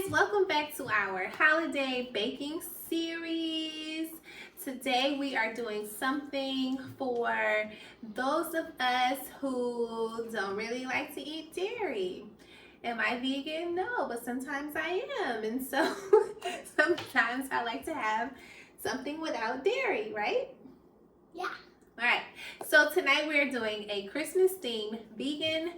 welcome back to our holiday baking series. Today we are doing something for those of us who don't really like to eat dairy. Am I vegan? No, but sometimes I am, and so sometimes I like to have something without dairy, right? Yeah. All right, so tonight we're doing a Christmas themed vegan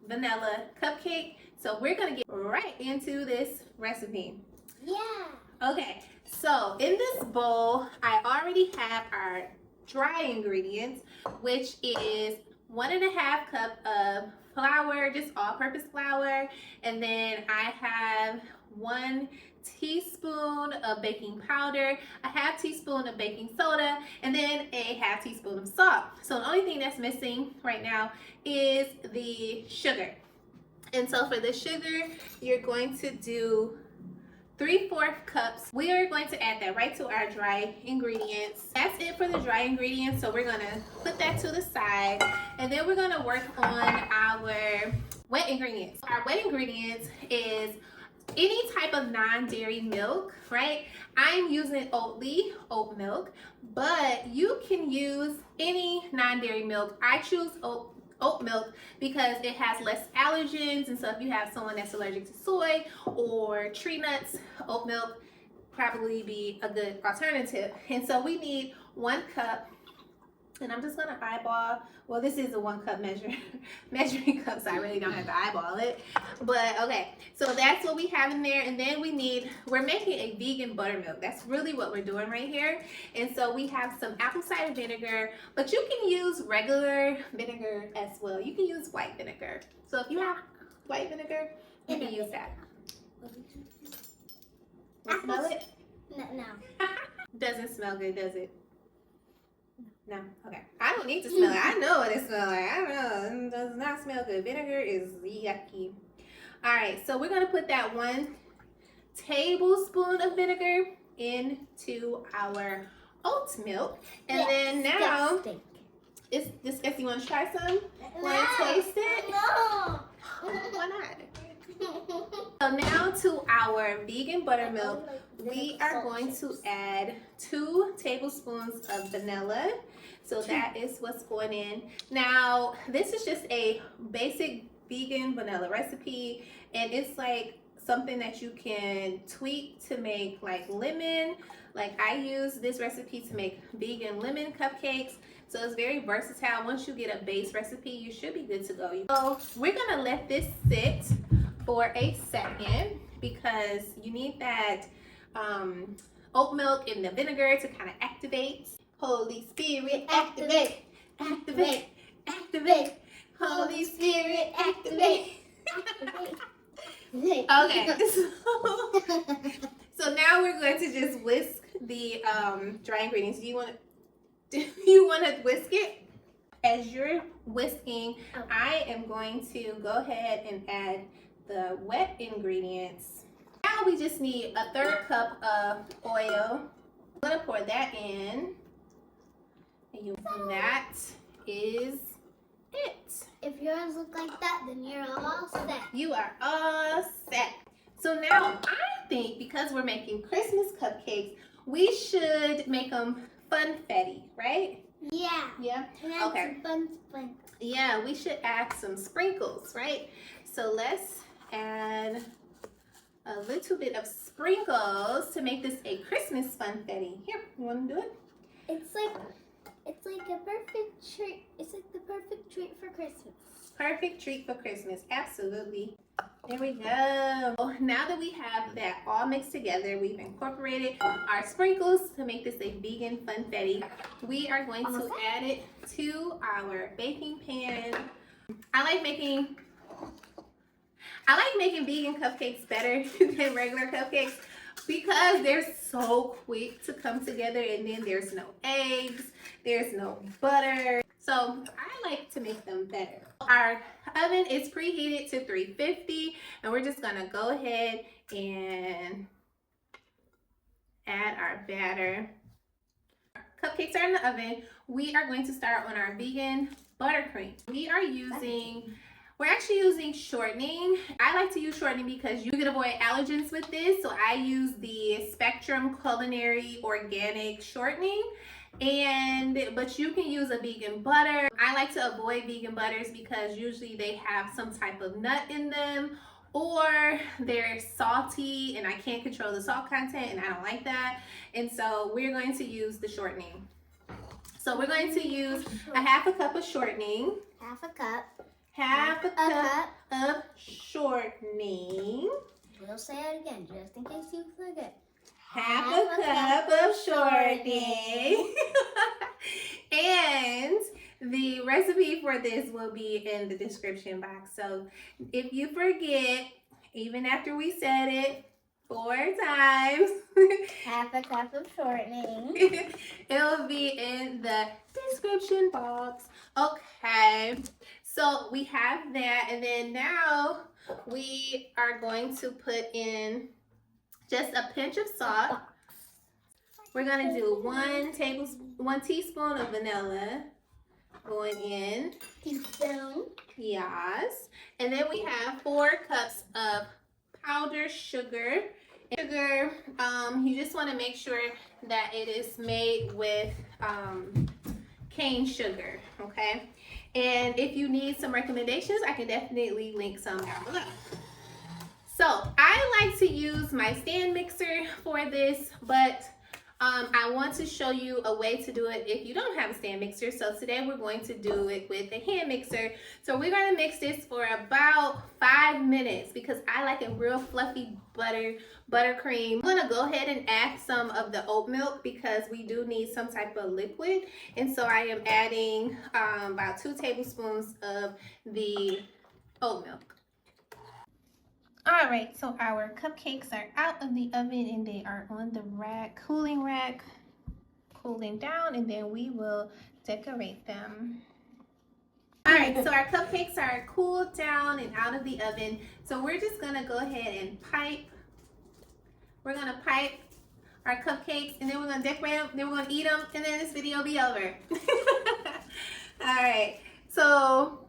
vanilla cupcake. So we're gonna get right into this recipe. Yeah. Okay, so in this bowl, I already have our dry ingredients, which is 1.5 cup of flour, just all-purpose flour, and then I have 1 teaspoon of baking powder, a half teaspoon of baking soda, and then a half teaspoon of salt. So the only thing that's missing right now is the sugar. And so for the sugar, you're going to do 3/4 cups. We are going to add that right to our dry ingredients. That's it for the dry ingredients. So we're gonna put that to the side, and then we're gonna work on our wet ingredients. Our wet ingredients is any type of non-dairy milk, right? I'm using Oatly oat milk, but you can use any non-dairy milk. I choose oat milk because it has less allergens, and so if you have someone that's allergic to soy or tree nuts, oat milk probably be a good alternative. And so we need 1 cup, and I'm just gonna eyeball. Well, this is a 1 cup measuring cup, so I really don't have to eyeball it. But okay, so that's what we have in there. And then we're making a vegan buttermilk. That's really what we're doing right here. And so we have some apple cider vinegar, but you can use regular vinegar as well. You can use white vinegar. So if you have white vinegar, you can use that. Smell it? No. Doesn't smell good, does it? No? Okay. I don't need to smell it. I know what it smells like. I don't know. It does not smell good. Vinegar is yucky. Alright, so we're going to put that 1 tablespoon of vinegar into our oat milk. And then now, it's disgusting. You want to try some? Want to taste it? No. Why not? So now to our vegan buttermilk, we are going to add 2 tablespoons of vanilla. So that is what's going in. Now, this is just a basic vegan vanilla recipe, and it's like something that you can tweak to make like lemon. Like I use this recipe to make vegan lemon cupcakes. So it's very versatile. Once you get a base recipe, you should be good to go. So we're gonna let this sit for a second because you need that oat milk and the vinegar to kind of activate. Holy Spirit, activate, activate, activate. Holy Spirit, activate. Okay, so now we're going to just whisk the dry ingredients. Do you want to whisk it? As you're whisking, I am going to go ahead and add the wet ingredients. Now we just need 1/3 cup of oil. I'm gonna pour that in. And that is it. If yours look like that, then you're all set. You are all set. So now I think because we're making Christmas cupcakes, we should make them funfetti, right? Yeah. Yeah? Okay. Fun. Yeah, we should add some sprinkles, right? So let's add a little bit of sprinkles to make this a Christmas funfetti. Here, you want to do it? It's like a perfect treat. It's like the perfect treat for Christmas. Perfect treat for Christmas, absolutely. There we go. Now that we have that all mixed together, we've incorporated our sprinkles to make this a vegan funfetti. We are going to add it to our baking pan. I like making vegan cupcakes better than regular cupcakes because they're so quick to come together, and then there's no eggs, there's no butter. So I like to make them better. Our oven is preheated to 350, and we're just gonna go ahead and add our batter. Cupcakes are in the oven. We are going to start on our vegan buttercream. We are using We're actually using shortening. I like to use shortening because you can avoid allergens with this. So I use the Spectrum Culinary Organic Shortening. But you can use a vegan butter. I like to avoid vegan butters because usually they have some type of nut in them, or they're salty and I can't control the salt content and I don't like that. And so we're going to use the shortening. So we're going to use a half a cup of shortening. Half a cup. Half a cup of shortening. We'll say it again just in case you forget. Half a cup of shortening. And the recipe for this will be in the description box. So if you forget, even after we said it 4 times, half a cup of shortening. It'll be in the description box. Okay, so we have that, and then now we are going to put in just a pinch of salt. We're gonna do 1 teaspoon of vanilla going in. Teaspoon. Yes. And then we have 4 cups of powdered sugar. Sugar, you just want to make sure that it is made with cane sugar, okay? And if you need some recommendations, I can definitely link some down below. So I like to use my stand mixer for this, but I want to show you a way to do it if you don't have a stand mixer. So today we're going to do it with a hand mixer. So we're going to mix this for about 5 minutes because I like a real fluffy buttercream. I'm going to go ahead and add some of the oat milk because we do need some type of liquid. And so I am adding about 2 tablespoons of the oat milk. All right, so our cupcakes are out of the oven and they are on the rack, cooling down, and then we will decorate them. All right, so our cupcakes are cooled down and out of the oven. So we're just gonna go ahead and pipe. We're gonna pipe our cupcakes and then we're gonna decorate them, then we're gonna eat them, and then this video will be over. All right, so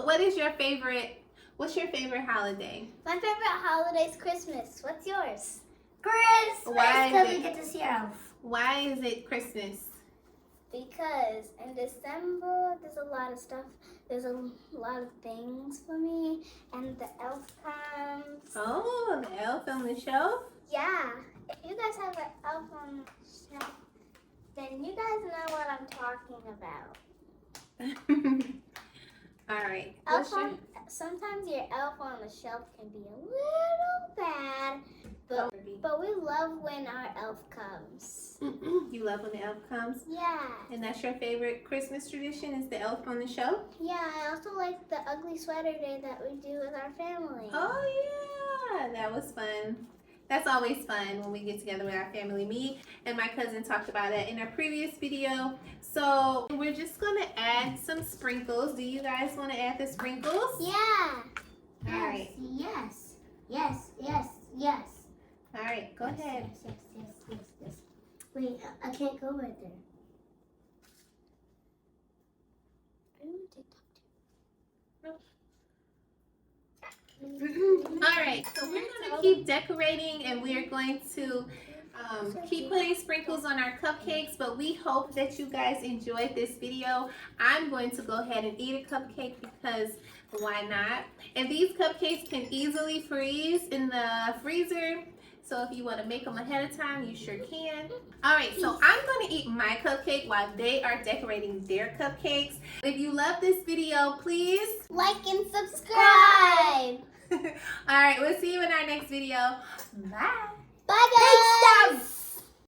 what's your favorite holiday? My favorite holiday is Christmas. What's yours? Christmas! Because we get to see our elf. Why is it Christmas? Because in December, there's a lot of stuff. There's a lot of things for me. And the elf comes. Oh, the elf on the shelf? Yeah. If you guys have an elf on the shelf, then you guys know what I'm talking about. All right. Sometimes your elf on the shelf can be a little bad, but we love when our elf comes. You love when the elf comes? Yeah. And that's your favorite Christmas tradition is the elf on the shelf? Yeah, I also like the ugly sweater day that we do with our family. Oh yeah, that was fun. That's always fun when we get together with our family. Me and my cousin talked about that in our previous video. So we're just gonna add some sprinkles. Do you guys want to add the sprinkles? Yeah. All right. Yes. Yes. Yes. Yes. All right. Go ahead. Yes. Wait, I can't go right there. I don't want to TikTok too. All right, so we're going to keep decorating and we're going to keep putting sprinkles on our cupcakes, but we hope that you guys enjoyed this video. I'm going to go ahead and eat a cupcake because why not? And these cupcakes can easily freeze in the freezer. So if you want to make them ahead of time, you sure can. All right, so I'm going to eat my cupcake while they are decorating their cupcakes. If you love this video, please like and subscribe. All right, we'll see you in our next video. Bye. Bye, guys.